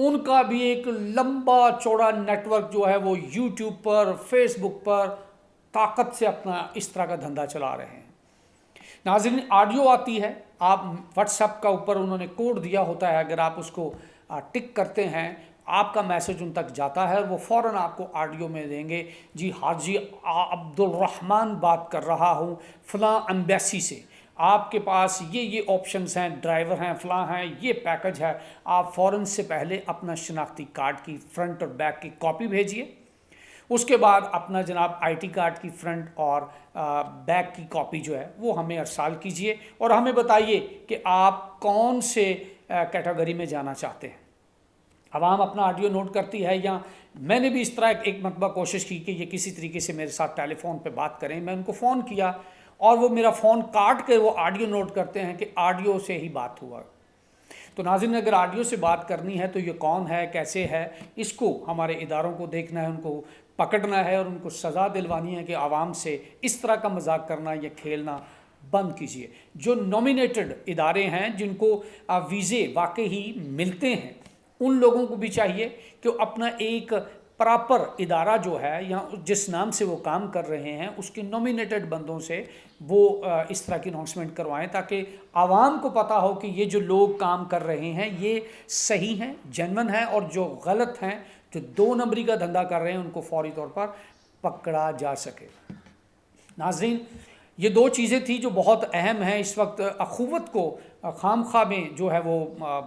ان کا بھی ایک لمبا چوڑا نیٹ ورک جو ہے وہ یوٹیوب پر، فیس بک پر طاقت سے اپنا اس طرح کا دھندا چلا رہے ہیں۔ ناظرین، آڈیو آتی ہے، آپ واٹس ایپ کا اوپر انہوں نے کوڈ دیا ہوتا ہے، اگر آپ اس کو ٹک کرتے ہیں آپ کا میسج ان تک جاتا ہے اور وہ فوراً آپ کو آڈیو میں دیں گے، جی حاجی عبد الرحمن بات کر رہا ہوں فلاں ایمبیسی سے، آپ کے پاس یہ آپشنز ہیں، ڈرائیور ہیں، فلاں ہیں، یہ پیکج ہے، آپ فوراً سے پہلے اپنا شناختی کارڈ کی فرنٹ اور بیک کی کاپی بھیجیے، اس کے بعد اپنا جناب آئی ٹی کارڈ کی فرنٹ اور بیک کی کاپی جو ہے وہ ہمیں ارسال کیجئے اور ہمیں بتائیے کہ آپ کون سے کیٹیگری میں جانا چاہتے ہیں۔ عوام اپنا آڈیو نوٹ کرتی ہے، یا میں نے بھی اس طرح ایک مرتبہ کوشش کی کہ یہ کسی طریقے سے میرے ساتھ ٹیلی فون پہ بات کریں، میں ان کو فون کیا اور وہ میرا فون کاٹ کے وہ آڈیو نوٹ کرتے ہیں کہ آڈیو سے ہی بات ہوا۔ تو ناظرین، اگر آڈیو سے بات کرنی ہے تو یہ کون ہے، کیسے ہے، اس کو ہمارے اداروں کو دیکھنا ہے، ان کو پکڑنا ہے اور ان کو سزا دلوانی ہے کہ عوام سے اس طرح کا مذاق کرنا یا کھیلنا بند کیجیے۔ جو نومینیٹڈ ادارے ہیں، جن کو ویزے واقعی ملتے ہیں، ان لوگوں کو بھی چاہیے کہ وہ اپنا ایک پراپر ادارہ جو ہے یا جس نام سے وہ کام کر رہے ہیں اس کے نومینیٹڈ بندوں سے وہ اس طرح کی اناؤنسمنٹ کروائیں، تاکہ عوام کو پتہ ہو کہ یہ جو لوگ کام کر رہے ہیں یہ صحیح ہیں، جینون ہیں، اور جو غلط ہیں، جو 2 نمبری کا دھندا کر رہے ہیں، ان کو فوری طور پر پکڑا جا سکے۔ ناظرین، یہ 2 چیزیں تھیں جو بہت اہم ہیں۔ اس وقت اخوت کو خام خواہ میں جو ہے وہ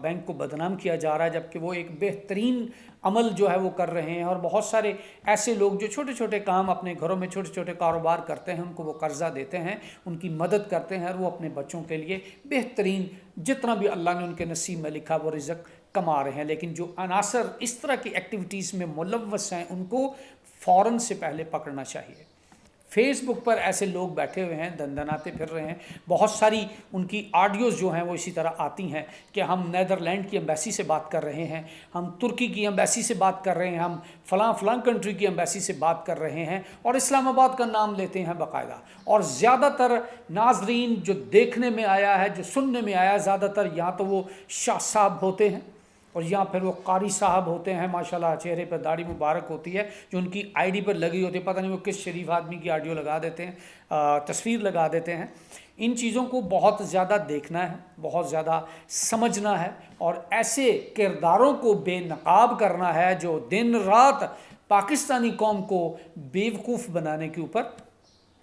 بینک کو بدنام کیا جا رہا ہے، جبکہ وہ ایک بہترین عمل جو ہے وہ کر رہے ہیں، اور بہت سارے ایسے لوگ جو چھوٹے چھوٹے کام اپنے گھروں میں چھوٹے چھوٹے کاروبار کرتے ہیں، ان کو وہ قرضہ دیتے ہیں، ان کی مدد کرتے ہیں، اور وہ اپنے بچوں کے لیے بہترین جتنا بھی اللہ نے ان کے نصیب میں لکھا وہ رزق کما رہے ہیں۔ لیکن جو عناصر اس طرح کی ایکٹیویٹیز میں ملوث ہیں ان کو فوراً سے پہلے پکڑنا چاہیے۔ فیس بک پر ایسے لوگ بیٹھے ہوئے ہیں، دندناتے پھر رہے ہیں، بہت ساری ان کی آڈیوز جو ہیں وہ اسی طرح آتی ہیں کہ ہم نیدرلینڈ کی ایمبیسی سے بات کر رہے ہیں، ہم ترکی کی ایمبیسی سے بات کر رہے ہیں، ہم فلاں کنٹری کی ایمبیسی سے بات کر رہے ہیں، اور اسلام آباد کا نام لیتے ہیں باقاعدہ۔ اور زیادہ تر ناظرین جو دیکھنے میں آیا ہے، جو سننے میں آیا ہے، زیادہ تر یا تو وہ شاہ صاحب ہوتے ہیں اور یا پھر وہ قاری صاحب ہوتے ہیں، ماشاءاللہ چہرے پر داڑھی مبارک ہوتی ہے جو ان کی آئی ڈی پر لگی ہوتی ہے، پتہ نہیں وہ کس شریف آدمی کی آڈیو لگا دیتے ہیں، تصویر لگا دیتے ہیں۔ ان چیزوں کو بہت زیادہ دیکھنا ہے، بہت زیادہ سمجھنا ہے، اور ایسے کرداروں کو بے نقاب کرنا ہے جو دن رات پاکستانی قوم کو بیوقوف بنانے کے اوپر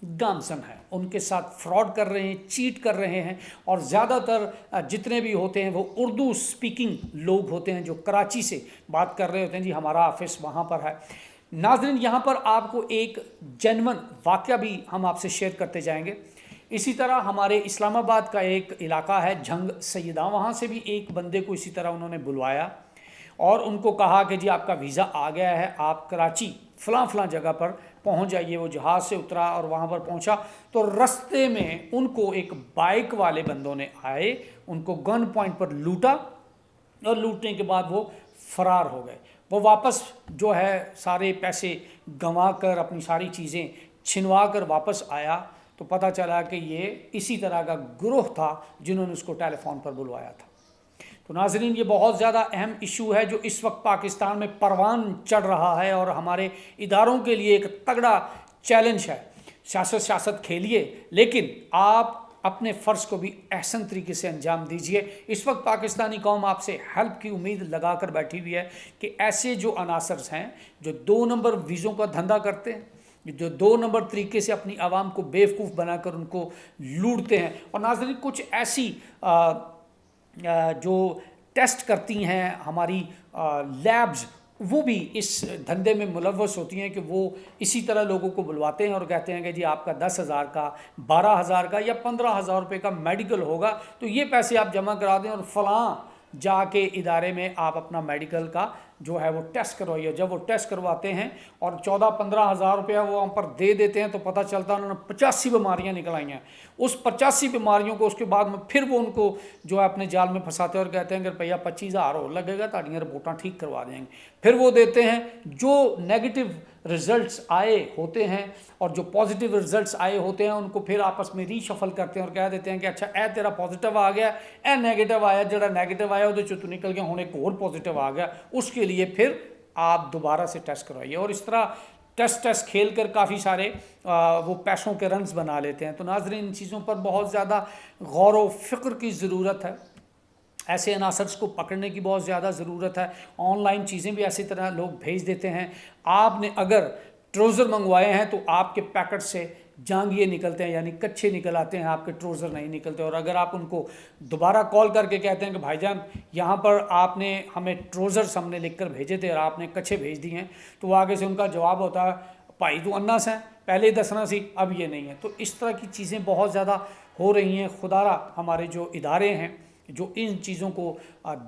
گامزن ہے، ان کے ساتھ فراڈ کر رہے ہیں، چیٹ کر رہے ہیں، اور زیادہ تر جتنے بھی ہوتے ہیں وہ اردو سپیکنگ لوگ ہوتے ہیں جو کراچی سے بات کر رہے ہوتے ہیں، جی ہمارا آفس وہاں پر ہے۔ ناظرین، یہاں پر آپ کو ایک جینون واقعہ بھی ہم آپ سے شیئر کرتے جائیں گے۔ اسی طرح ہمارے اسلام آباد کا ایک علاقہ ہے جھنگ سیدہ، وہاں سے بھی ایک بندے کو اسی طرح انہوں نے بلوایا اور ان کو کہا کہ جی آپ کا ویزا آ گیا ہے، آپ کراچی فلاں جگہ پر پہنچ جائیے۔ وہ جہاز سے اترا اور وہاں پر پہنچا تو رستے میں ان کو ایک بائک والے بندوں نے آئے، ان کو گن پوائنٹ پر لوٹا، اور لوٹنے کے بعد وہ فرار ہو گئے۔ وہ واپس جو ہے سارے پیسے گنوا کر اپنی ساری چیزیں چھنوا کر واپس آیا تو پتہ چلا کہ یہ اسی طرح کا گروہ تھا جنہوں نے اس کو ٹیلی فون پر بلوایا تھا۔ تو ناظرین، یہ بہت زیادہ اہم ایشو ہے جو اس وقت پاکستان میں پروان چڑھ رہا ہے اور ہمارے اداروں کے لیے ایک تگڑا چیلنج ہے۔ سیاست کھیلیے، لیکن آپ اپنے فرض کو بھی احسن طریقے سے انجام دیجئے۔ اس وقت پاکستانی قوم آپ سے ہیلپ کی امید لگا کر بیٹھی ہوئی ہے کہ ایسے جو عناصر ہیں جو 2 نمبر ویزوں کا دھندا کرتے ہیں، جو 2 نمبر طریقے سے اپنی عوام کو بیوقوف بنا کر ان کو لوٹتے ہیں، اور ناظرین کچھ ایسی جو ٹیسٹ کرتی ہیں ہماری لیبز، وہ بھی اس دھندے میں ملوث ہوتی ہیں کہ وہ اسی طرح لوگوں کو بلواتے ہیں اور کہتے ہیں کہ جی آپ کا 10,000 کا، 12,000 کا یا 15,000 روپے کا میڈیکل ہوگا تو یہ پیسے آپ جمع کرا دیں اور فلاں جا کے ادارے میں آپ اپنا میڈیکل کا جو ہے وہ ٹیسٹ کروائیے۔ جب وہ ٹیسٹ کرواتے ہیں اور 14-15 ہزار روپیہ وہ وہاں پر دے دیتے ہیں تو پتہ چلتا ہے انہوں نے 85 بیماریاں نکلائی ہیں۔ اس 85 بیماریوں کو اس کے بعد میں پھر وہ ان کو جو ہے اپنے جال میں پھنساتے ہیں اور کہتے ہیں کہ روپیہ 25,000 اور لگے گا، تاڑیاں رپورٹاں ٹھیک کروا دیں گے۔ پھر وہ دیتے ہیں، جو نیگیٹو رزلٹس آئے ہوتے ہیں اور جو پازیٹیو رزلٹس آئے ہوتے ہیں ان کو پھر آپس میں ری شفل کرتے ہیں اور کہہ دیتے ہیں کہ اچھا اے تیرا پازیٹیو آ گیا، اے نیگیٹو آیا، جڑا نیگیٹو آیا آیا وہ تو نکل گیا، ہوں ایک اور پازیٹیو آ گیا، اس کے لیے پھر آپ دوبارہ سے ٹیسٹ کروائیے۔ اور اس طرح ٹیسٹ کھیل کر کافی سارے وہ پیسوں کے رنز بنا لیتے ہیں۔ تو ناظرین، ان چیزوں پر بہت زیادہ غور و فکر کی ضرورت ہے، ایسے عناصر کو پکڑنے کی بہت زیادہ ضرورت ہے۔ آن لائن چیزیں بھی اسی طرح لوگ بھیج دیتے ہیں۔ آپ نے اگر ٹروزر منگوائے ہیں تو آپ کے پیکٹ سے جانگیے نکلتے ہیں، یعنی کچھے نکل آتے ہیں، آپ کے ٹروزر نہیں نکلتے۔ اور اگر آپ ان کو دوبارہ کال کر کے کہتے ہیں کہ بھائی جان یہاں پر آپ نے ہمیں ٹروزرز ہم نے لکھ کر بھیجے تھے اور آپ نے کچھے بھیج دیے ہیں، تو وہ آگے سے ان کا جواب ہوتا ہے بھائی تو اناس ہیں، پہلے ہی دسنا سی، اب یہ نہیں ہے۔ تو اس طرح کی چیزیں بہت زیادہ ہو رہی ہیں۔ خدا را ہمارے جو ادارے ہیں جو ان چیزوں کو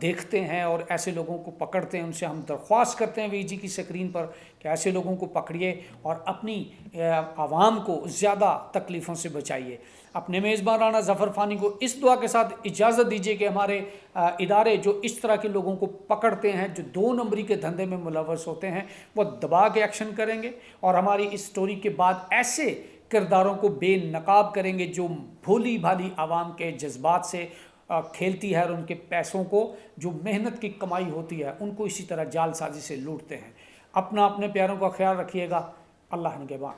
دیکھتے ہیں اور ایسے لوگوں کو پکڑتے ہیں، ان سے ہم درخواست کرتے ہیں وی جی کی سکرین پر کہ ایسے لوگوں کو پکڑیے اور اپنی عوام کو زیادہ تکلیفوں سے بچائیے۔ اپنے میزبان رانا ظفر فانی کو اس دعا کے ساتھ اجازت دیجیے کہ ہمارے ادارے جو اس طرح کے لوگوں کو پکڑتے ہیں، جو 2 نمبری کے دھندے میں ملوث ہوتے ہیں، وہ دبا کے ایکشن کریں گے اور ہماری اس سٹوری کے بعد ایسے کرداروں کو بے نقاب کریں گے جو بھولی بھالی عوام کے جذبات سے کھیلتی ہے اور ان کے پیسوں کو جو محنت کی کمائی ہوتی ہے ان کو اسی طرح جال سازی سے لوٹتے ہیں۔ اپنے پیاروں کا خیال رکھیے گا۔ اللہ نگہبان۔